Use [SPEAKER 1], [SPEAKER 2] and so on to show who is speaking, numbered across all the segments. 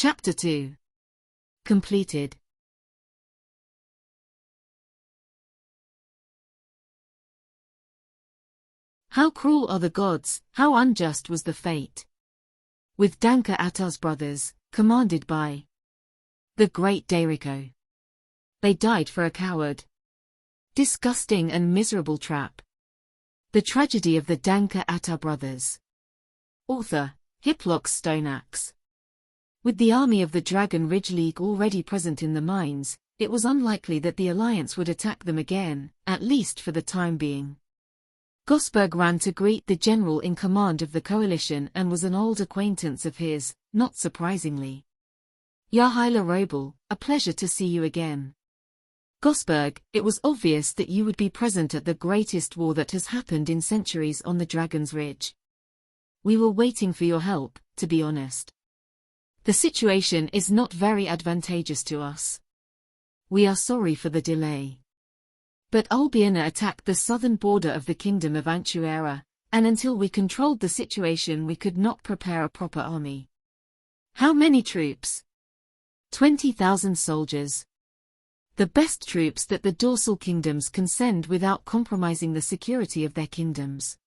[SPEAKER 1] Chapter 2. Completed. How cruel are the gods, how unjust was the fate. With Danka Atar's brothers, commanded by the great Dairiko. They died for a coward. Disgusting and miserable trap. The tragedy of the Danka Atar brothers. Author, Hiplock's Stoneaxe. With the army of the Dragon Ridge League already present in the mines, it was unlikely that the Alliance would attack them again, at least for the time being. Gosberg ran to greet the general in command of the coalition and was an old acquaintance of his, not surprisingly. Yahaila Robel, a pleasure to see you again. Gosberg, it was obvious that you would be present at the greatest war that has happened in centuries on the Dragon's Ridge. We were waiting for your help, to be honest. The situation is not very advantageous to us. We are sorry for the delay. But Albiona attacked the southern border of the Kingdom of Antuera, and until we controlled the situation we could not prepare a proper army. How many troops? 20,000 soldiers. The best troops that the dorsal kingdoms can send without compromising the security of their kingdoms.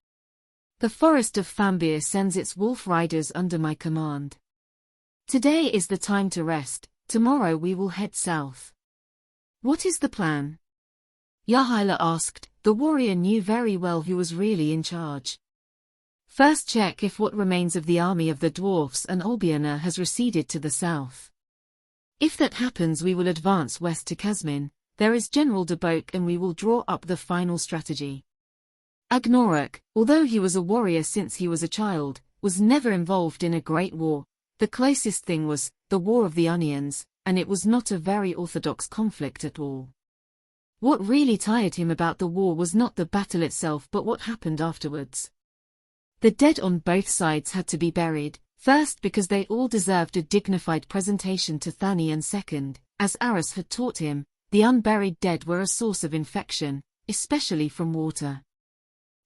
[SPEAKER 1] The forest of Fambir sends its wolf riders under my command. Today is the time to rest, tomorrow we will head south. What is the plan? Yahaila asked. The warrior knew very well who was really in charge. First check if what remains of the army of the dwarfs and Albiona has receded to the south. If that happens we will advance west to Kazmin, there is General Debok and we will draw up the final strategy. Agnoruk, although he was a warrior since he was a child, was never involved in a great war. The closest thing was the War of the Onions, and it was not a very orthodox conflict at all. What really tired him about the war was not the battle itself but what happened afterwards. The dead on both sides had to be buried, first because they all deserved a dignified presentation to Thani, and second, as Aris had taught him, the unburied dead were a source of infection, especially from water.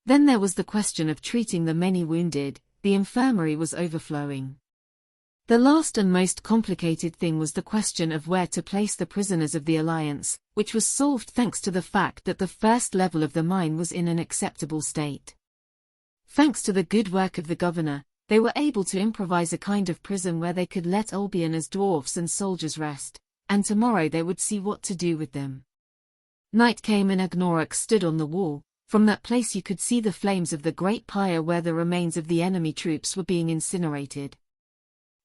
[SPEAKER 1] Then there was the question of treating the many wounded. The infirmary was overflowing. The last and most complicated thing was the question of where to place the prisoners of the Alliance, which was solved thanks to the fact that the first level of the mine was in an acceptable state. Thanks to the good work of the governor, they were able to improvise a kind of prison where they could let Albiona's dwarfs and soldiers rest, and tomorrow they would see what to do with them. Night came and Agnoruk stood on the wall. From that place you could see the flames of the great pyre where the remains of the enemy troops were being incinerated.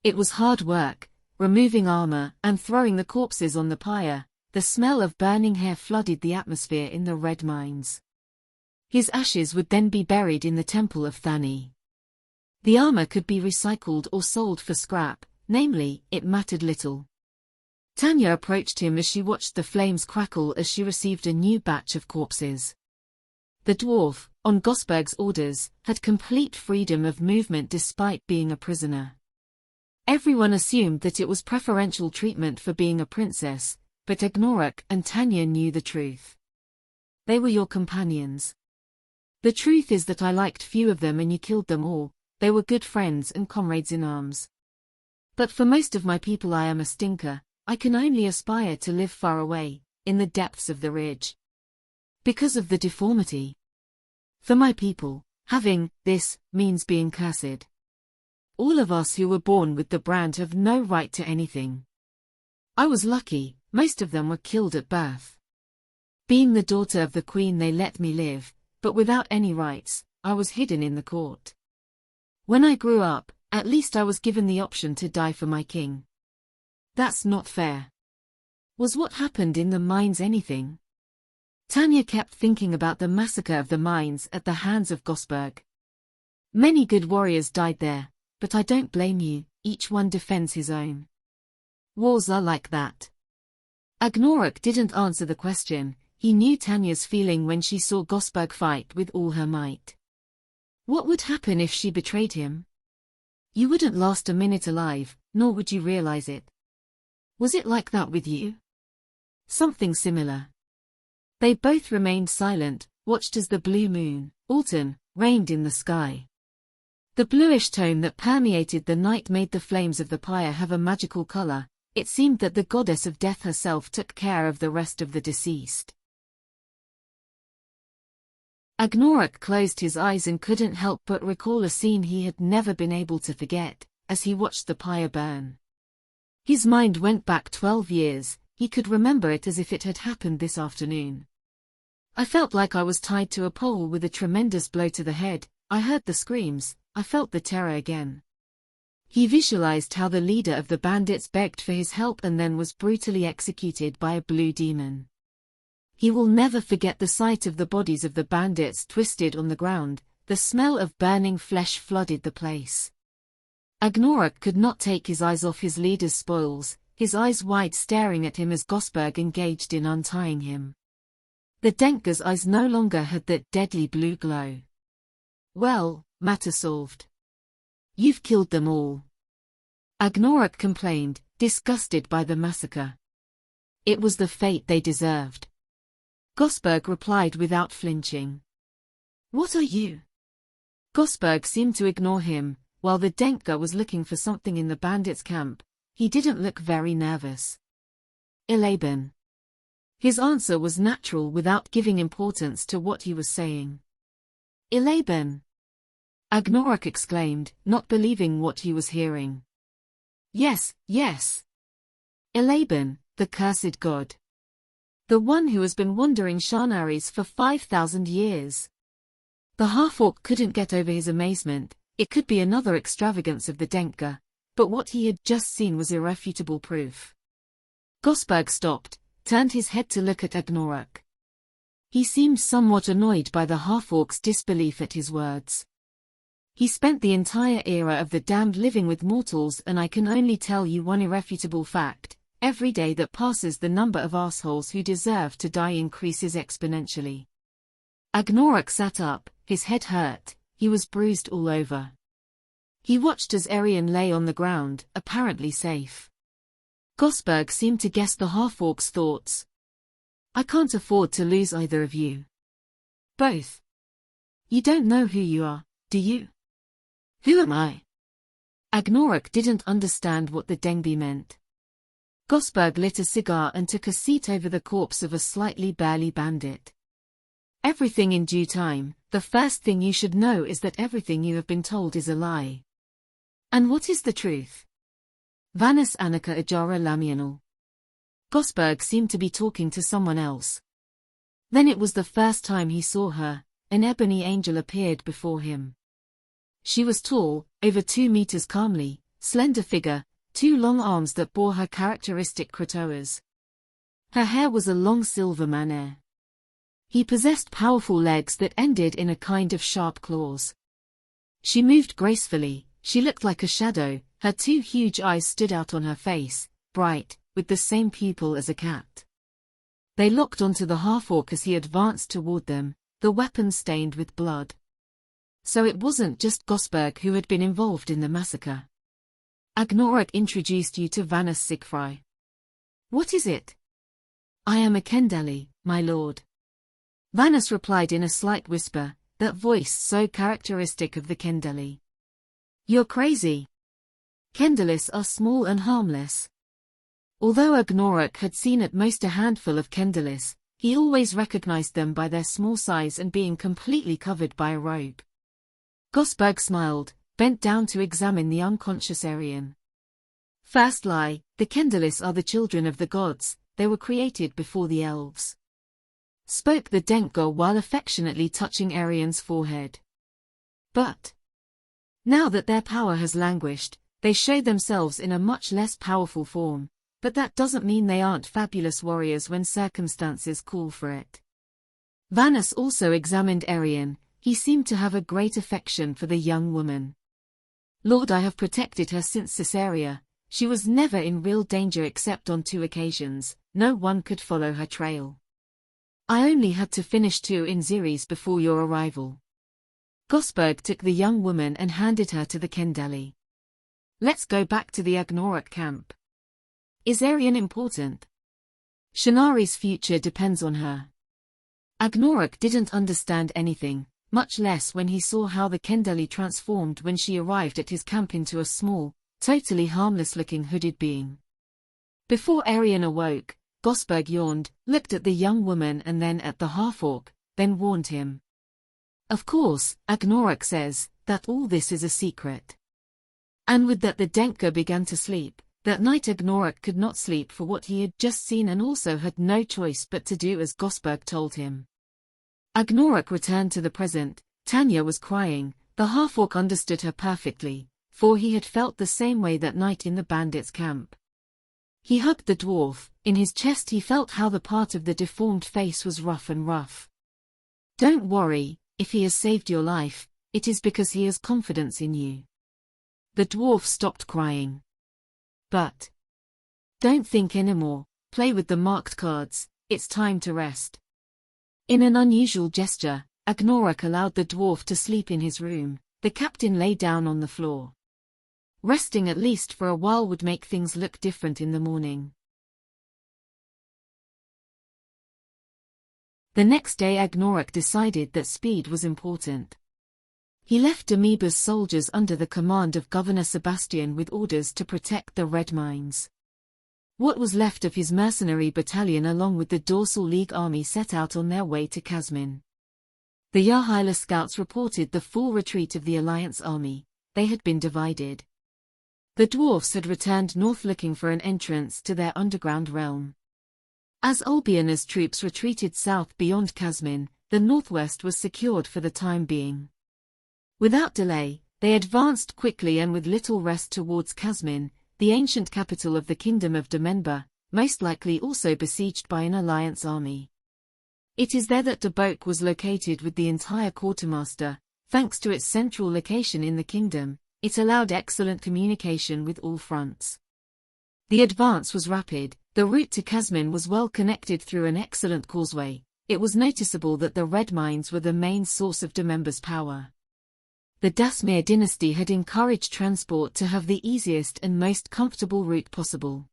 [SPEAKER 1] It was hard work, removing armor and throwing the corpses on the pyre. The smell of burning hair flooded the atmosphere in the red mines. His ashes would then be buried in the temple of Thani. The armor could be recycled or sold for scrap, namely, it mattered little. Tanya approached him as she watched the flames crackle as she received a new batch of corpses. The dwarf, on Gosberg's orders, had complete freedom of movement despite being a prisoner. Everyone assumed that it was preferential treatment for being a princess, but Agnoruk and Tanya knew the truth. They were your companions. The truth is that I liked few of them and you killed them all. They were good friends and comrades in arms. But for most of my people I am a stinker. I can only aspire to live far away, in the depths of the ridge. Because of the deformity. For my people, having this means being cursed. All of us who were born with the brand have no right to anything. I was lucky, most of them were killed at birth. Being the daughter of the queen they let me live, but without any rights, I was hidden in the court. When I grew up, at least I was given the option to die for my king. That's not fair. Was what happened in the mines anything? Tanya kept thinking about the massacre of the mines at the hands of Gosberg. Many good warriors died there, but I don't blame you, each one defends his own. Wars are like that. Agnoruk didn't answer the question. He knew Tanya's feeling when she saw Gosberg fight with all her might. What would happen if she betrayed him? You wouldn't last a minute alive, nor would you realize it. Was it like that with you? Something similar. They both remained silent, watched as the blue moon, Alton, reigned in the sky. The bluish tone that permeated the night made the flames of the pyre have a magical color. It seemed that the goddess of death herself took care of the rest of the deceased. Agnoruk closed his eyes and couldn't help but recall a scene he had never been able to forget, as he watched the pyre burn. His mind went back 12 years, he could remember it as if it had happened this afternoon. I felt like I was tied to a pole with a tremendous blow to the head. I heard the screams, I felt the terror again. He visualized how the leader of the bandits begged for his help and then was brutally executed by a blue demon. He will never forget the sight of the bodies of the bandits twisted on the ground. The smell of burning flesh flooded the place. Agnoruk could not take his eyes off his leader's spoils, his eyes wide staring at him as Gosberg engaged in untying him. The Denka's eyes no longer had that deadly blue glow. Well, matter solved. You've killed them all. Agnoruk complained, disgusted by the massacre. It was the fate they deserved. Gosberg replied without flinching. What are you? Gosberg seemed to ignore him, while the Denka was looking for something in the bandits' camp. He didn't look very nervous. Ilaban. His answer was natural without giving importance to what he was saying. Ilaban. Agnoruk exclaimed, not believing what he was hearing. Yes, yes. Ilaban, the cursed god. The one who has been wandering Shanaris for 5,000 years. The half-orc couldn't get over his amazement. It could be another extravagance of the Denka, but what he had just seen was irrefutable proof. Gosberg stopped, turned his head to look at Agnoruk. He seemed somewhat annoyed by the half-orc's disbelief at his words. He spent the entire era of the damned living with mortals, and I can only tell you one irrefutable fact. Every day that passes, the number of assholes who deserve to die increases exponentially. Agnoruk sat up, his head hurt, he was bruised all over. He watched as Arian lay on the ground, apparently safe. Gosberg seemed to guess the half-orc's thoughts. I can't afford to lose either of you. Both. You don't know who you are, do you? Who am I? Agnoruk didn't understand what the Dengbi meant. Gosberg lit a cigar and took a seat over the corpse of a slightly burly bandit. Everything in due time. The first thing you should know is that everything you have been told is a lie. And what is the truth? Vannus Annika Ajara Lamianal. Gosberg seemed to be talking to someone else. Then it was the first time he saw her. An ebony angel appeared before him. She was tall, over 2 meters, calmly, slender figure, 2 long arms that bore her characteristic krotoas. Her hair was a long silver maner. He possessed powerful legs that ended in a kind of sharp claws. She moved gracefully, she looked like a shadow, her 2 huge eyes stood out on her face, bright, with the same pupil as a cat. They locked onto the half-orc as he advanced toward them, the weapon stained with blood. So it wasn't just Gosberg who had been involved in the massacre. Agnoruk introduced you to Vannus Sigfri. What is it? I am a Kendali, my lord. Vannus replied in a slight whisper, that voice so characteristic of the Kendali. You're crazy. Kendalis are small and harmless. Although Agnoruk had seen at most a handful of Kendalis, he always recognized them by their small size and being completely covered by a robe. Gosberg smiled, bent down to examine the unconscious Aryan. First lie, the Kendalis are the children of the gods, they were created before the elves. Spoke the Denka while affectionately touching Aryan's forehead. But now that their power has languished, they show themselves in a much less powerful form, but that doesn't mean they aren't fabulous warriors when circumstances call for it. Vannus also examined Aryan. He seemed to have a great affection for the young woman. Lord, I have protected her since Caesarea. She was never in real danger except on 2 occasions. No one could follow her trail. I only had to finish 2 in Xeres before your arrival. Gosberg took the young woman and handed her to the Kendali. Let's go back to the Agnoruk camp. Is Aryan important? Shanari's future depends on her. Agnoruk didn't understand anything. much less when he saw how the Kendali transformed when she arrived at his camp into a small, totally harmless-looking hooded being. Before Arion awoke, Gosberg yawned, looked at the young woman and then at the half-orc, then warned him. Of course, Agnoruk says, that all this is a secret. And with that the Denka began to sleep. That night Agnoruk could not sleep for what he had just seen and also had no choice but to do as Gosberg told him. Agnoruk returned to the present. Tanya was crying. The half-orc understood her perfectly, for he had felt the same way that night in the bandits' camp. He hugged the dwarf. In his chest he felt how the part of the deformed face was rough and rough. Don't worry, if he has saved your life, it is because he has confidence in you. The dwarf stopped crying. But don't think anymore, play with the marked cards, it's time to rest. In an unusual gesture, Agnoruk allowed the dwarf to sleep in his room. The captain lay down on the floor. Resting at least for a while would make things look different in the morning. The next day Agnoruk decided that speed was important. He left Amoeba's soldiers under the command of Governor Sebastian with orders to protect the Red Mines. What was left of his mercenary battalion along with the Dorsal League army set out on their way to Kazmin. The Yahila scouts reported the full retreat of the Alliance army. They had been divided. The dwarfs had returned north looking for an entrance to their underground realm. As Olbiana's troops retreated south beyond Kazmin, the northwest was secured for the time being. Without delay, they advanced quickly and with little rest towards Kazmin, the ancient capital of the Kingdom of Demenba, most likely also besieged by an alliance army. It is there that Debok was located with the entire quartermaster. Thanks to its central location in the kingdom, it allowed excellent communication with all fronts. The advance was rapid. The route to Kazmin was well connected through an excellent causeway. It was noticeable that the Red Mines were the main source of Dememba's power. The Dasmir dynasty had encouraged transport to have the easiest and most comfortable route possible.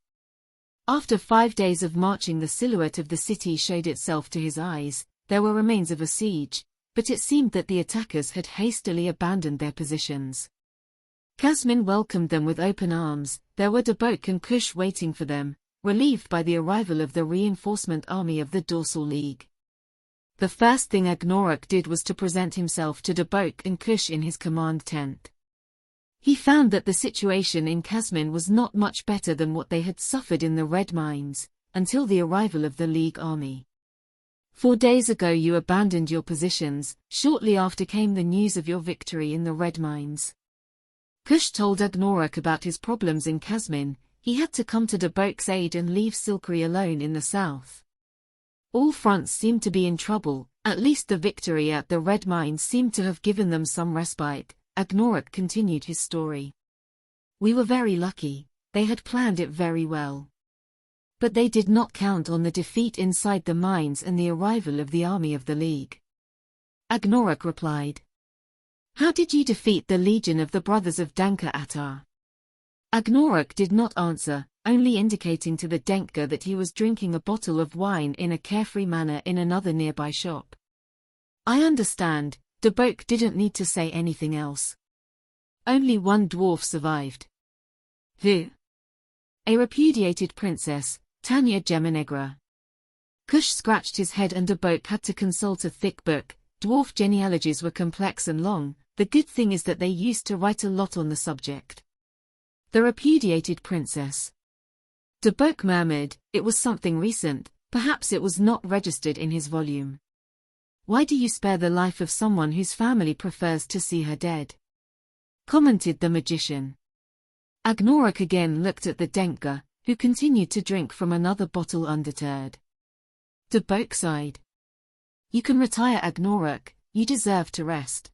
[SPEAKER 1] After 5 days of marching, the silhouette of the city showed itself to his eyes. There were remains of a siege, but it seemed that the attackers had hastily abandoned their positions. Kazmin welcomed them with open arms. There were Debok and Kush waiting for them, relieved by the arrival of the reinforcement army of the Dorsal League. The first thing Agnoruk did was to present himself to Debok and Kush in his command tent. He found that the situation in Kazmin was not much better than what they had suffered in the Red Mines, until the arrival of the League army. 4 days ago you abandoned your positions. Shortly after came the news of your victory in the Red Mines. Kush told Agnoruk about his problems in Kazmin. He had to come to Debok's aid and leave Silkri alone in the south. All fronts seemed to be in trouble. At least the victory at the Red Mines seemed to have given them some respite. Agnoruk continued his story. We were very lucky. They had planned it very well. But they did not count on the defeat inside the mines and the arrival of the army of the League. Agnoruk replied. How did you defeat the legion of the brothers of Danka Attar? Agnoruk did not answer, only indicating to the Denka that he was drinking a bottle of wine in a carefree manner in another nearby shop. I understand. Debok didn't need to say anything else. Only one dwarf survived. Who? A repudiated princess, Tanya Gemenegra. Kush scratched his head and Debok had to consult a thick book. Dwarf genealogies were complex and long. The good thing is that they used to write a lot on the subject. The repudiated princess. Debok murmured, it was something recent, perhaps it was not registered in his volume. Why do you spare the life of someone whose family prefers to see her dead? Commented the magician. Agnoruk again looked at the Denka, who continued to drink from another bottle undeterred. Debok sighed. You can retire, Agnoruk, you deserve to rest.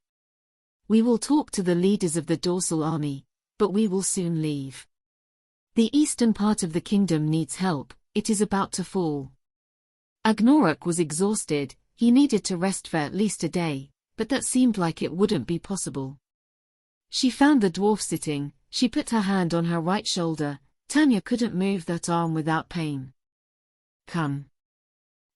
[SPEAKER 1] We will talk to the leaders of the Dorsal army, but we will soon leave. The eastern part of the kingdom needs help, it is about to fall. Agnoruk was exhausted. He needed to rest for at least a day, but that seemed like it wouldn't be possible. She found the dwarf sitting. She put her hand on her right shoulder. Tanya couldn't move that arm without pain. Come.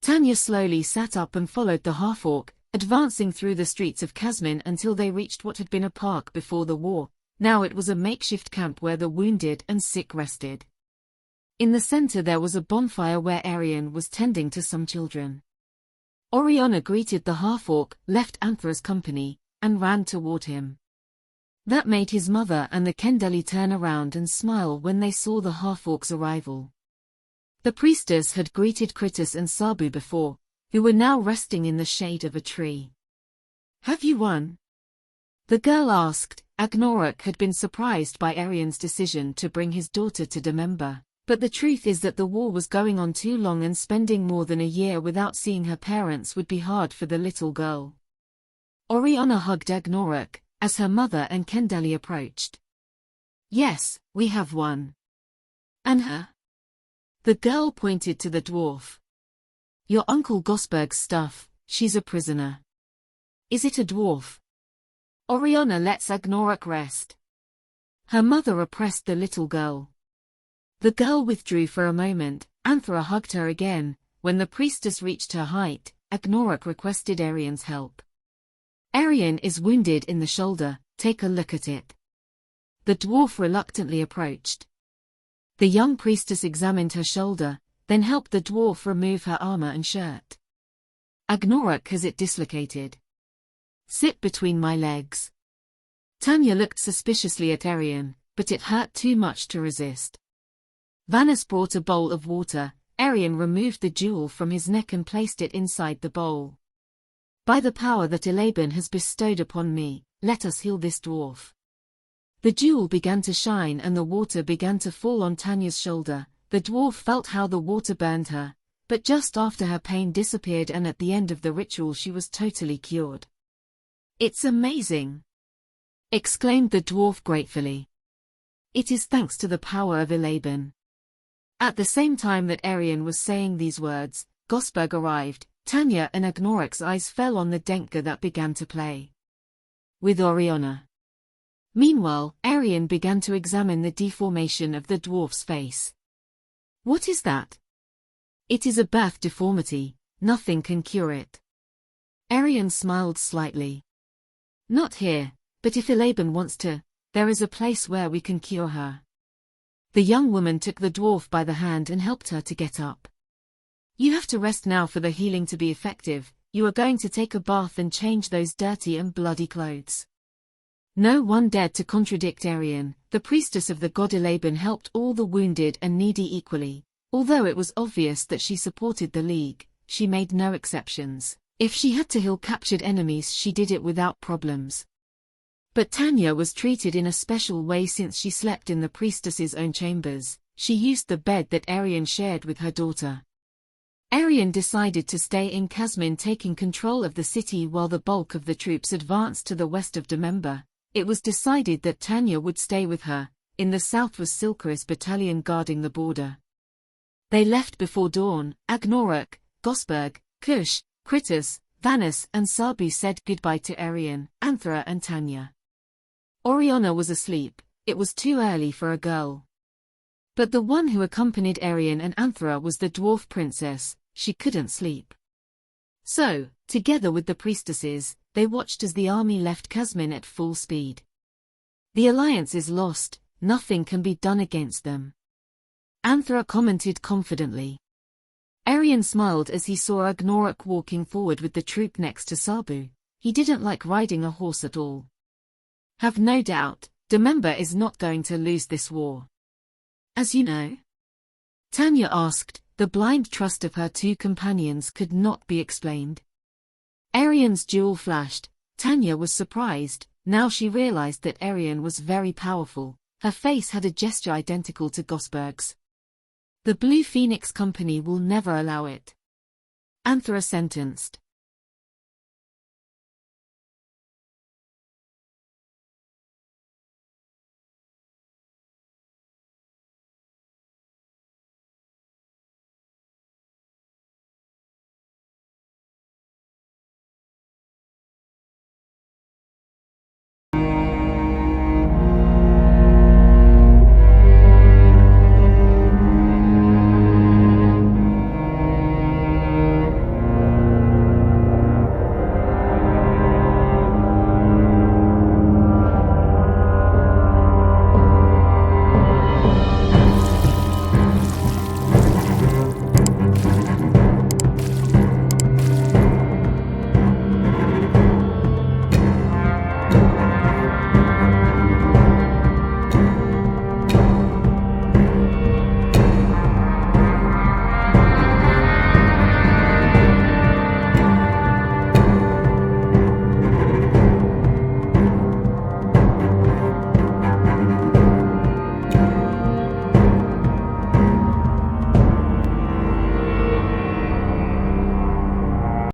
[SPEAKER 1] Tanya slowly sat up and followed the half-orc. advancing through the streets of Kazmin until they reached what had been a park before the war. Now it was a makeshift camp where the wounded and sick rested. In the center there was a bonfire where Arian was tending to some children. Oriana greeted the half-orc, left Anthra's company, and ran toward him. That made his mother and the Kendali turn around and smile when they saw the half-orc's arrival. The priestess had greeted Kritis and Sabu before, who were now resting in the shade of a tree. "Have you won?" the girl asked. Agnoruk had been surprised by Arian's decision to bring his daughter to Demember, but the truth is that the war was going on too long and spending more than a year without seeing her parents would be hard for the little girl. Oriana hugged Agnoruk as her mother and Kendali approached. "Yes, we have won." "And her?" The girl pointed to the dwarf. "Your Uncle Gosberg's stuff, she's a prisoner." "Is it a dwarf?" Oriana lets Agnoruk rest. Her mother oppressed the little girl. The girl withdrew for a moment. Anthra hugged her again. When the priestess reached her height, Agnoruk requested Arian's help. "Arian is wounded in the shoulder, take a look at it." The dwarf reluctantly approached. The young priestess examined her shoulder, then helped the dwarf remove her armor and shirt. "Agnoruk has it dislocated." "Sit between my legs." Tanya looked suspiciously at Arian, but it hurt too much to resist. Vannus brought a bowl of water. Arian removed the jewel from his neck and placed it inside the bowl. "By the power that Elaban has bestowed upon me, let us heal this dwarf." The jewel began to shine and the water began to fall on Tanya's shoulder. The dwarf felt how the water burned her, but just after her pain disappeared and at the end of the ritual she was totally cured. "It's amazing!" exclaimed the dwarf gratefully. "It is thanks to the power of Elaban." At the same time that Arian was saying these words, Gosberg arrived. Tanya and Agnoruk's eyes fell on the Denka that began to play with Oriana. Meanwhile, Arian began to examine the deformation of the dwarf's face. "What is that?" "It is a birth deformity, nothing can cure it." Arian smiled slightly. "Not here, but if Elaban wants to, there is a place where we can cure her." The young woman took the dwarf by the hand and helped her to get up. "You have to rest now for the healing to be effective. You are going to take a bath and change those dirty and bloody clothes." No one dared to contradict Arian. The priestess of the god Elaban helped all the wounded and needy equally. Although it was obvious that she supported the League, she made no exceptions. If she had to heal captured enemies, she did it without problems. But Tanya was treated in a special way since she slept in the priestess's own chambers. She used the bed that Arian shared with her daughter. Arian decided to stay in Kazmin, taking control of the city while the bulk of the troops advanced to the west of Demember. It was decided that Tanya would stay with her. In the south was Silkaris' battalion guarding the border. They left before dawn. Agnoruk, Gosberg, Kush, Kritis, Vannus and Sabu said goodbye to Arian, Anthra and Tanya. Oriana was asleep. It was too early for a girl. But the one who accompanied Arian and Anthra was the dwarf princess. She couldn't sleep. So, together with the priestesses, they watched as the army left Kazmin at full speed. "The alliance is lost, nothing can be done against them," Anthra commented confidently. Arian smiled as he saw Agnoruk walking forward with the troop next to Sabu. He didn't like riding a horse at all. "Have no doubt, Demember is not going to lose this war." "As you know?" Tanya asked. The blind trust of her two companions could not be explained. Arian's jewel flashed. Tanya was surprised. Now she realized that Arian was very powerful. Her face had a gesture identical to Gosberg's. "The Blue Phoenix Company will never allow it," Anthra sentenced.